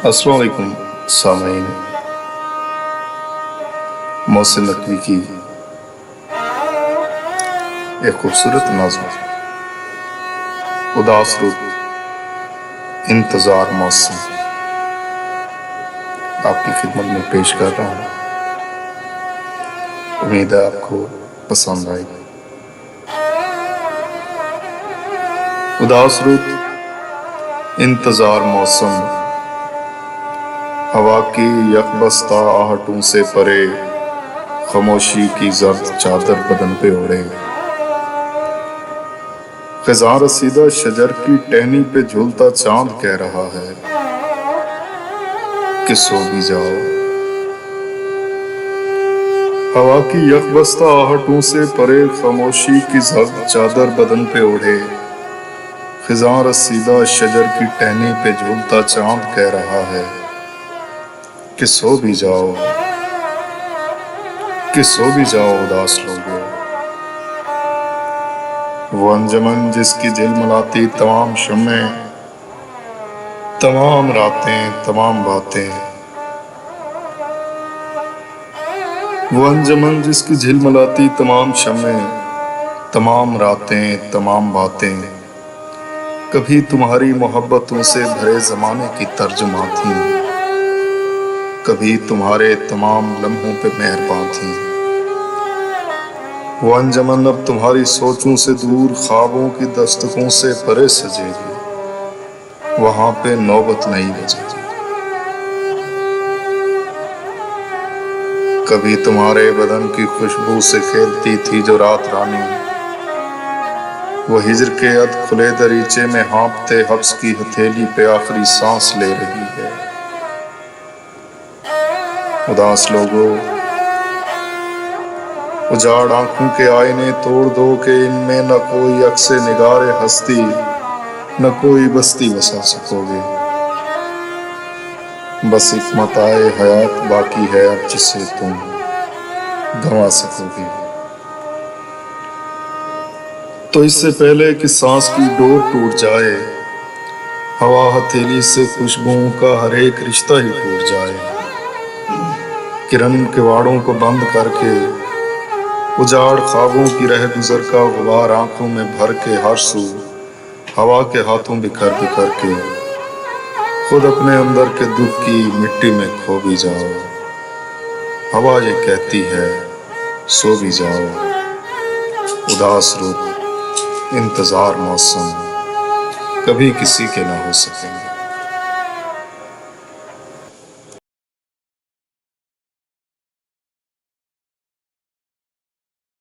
अस्सलाम वालेकुम सामीन। मोहसिन नकवी की एक खूबसूरत nazम उदास रुत इंतजार मौसम आपकी खिदमत में पेश कर रहा हूँ। उम्मीद है आपको पसंद आएगी। उदास रुत इंतजार मौसम, हवा की यकबस्ता आहटों से परे, खामोशी की जर्द चादर बदन पे ओढ़े। खिज़ां रसीदा शजर की टहनी पे झूलता चांद कह रहा है कि सो भी जाओ। हवा की यकबस्ता आहटों से परे, खामोशी की जर्द चादर बदन पे ओढ़े। खिज़ां रसीदा शजर की टहनी पे झूलता चांद कह रहा है कि सो भी जाओ, कि सो भी जाओ उदास लोगों। वो अंजमन जिसकी झिलमिलाती तमाम शम्में, तमाम रातें, तमाम बातें। वो अंजमन जिसकी झिलमिलाती तमाम शम्में, तमाम रातें, तमाम बातें। कभी तुम्हारी मोहब्बतों से भरे जमाने की तर्जुमा थी, कभी तुम्हारे तमाम लम्हों पे मेहरबान थी। वो अंजमन अब तुम्हारी सोचों से दूर, ख्वाबों की दस्तकों से परे सजेगी। वहां पे नौबत नहीं बजेगी। कभी तुम्हारे बदन की खुशबू से खेलती थी जो रात रानी, वो हिज्र के अध खुले दरीचे में हाँपते हब्स की हथेली पे आखिरी सांस ले रही है। उदास लोगों, उजाड़ आंखों के आईने तोड़ दो कि इनमें न कोई अक्से निगारे हस्ती, न कोई बस्ती बसा सकोगे। बस एक मताए हयात बाकी है अब जिसे तुम गंवा सकोगे। तो इससे पहले कि सांस की डोर टूट जाए, हवा हथेली से खुशबुओं का हर एक रिश्ता ही टूट जाए। किरण किवाड़ों को बंद करके, उजाड़ ख्वाबों की रह गुजर का गुबार आंखों में भर के, हर सू हवा के हाथों बिखर बिखर के खुद अपने अंदर के दुख की मिट्टी में खो भी जाओ। हवा ये कहती है सो भी जाओ। उदास रुत इंतजार मौसम कभी किसी के ना हो सकेंगे।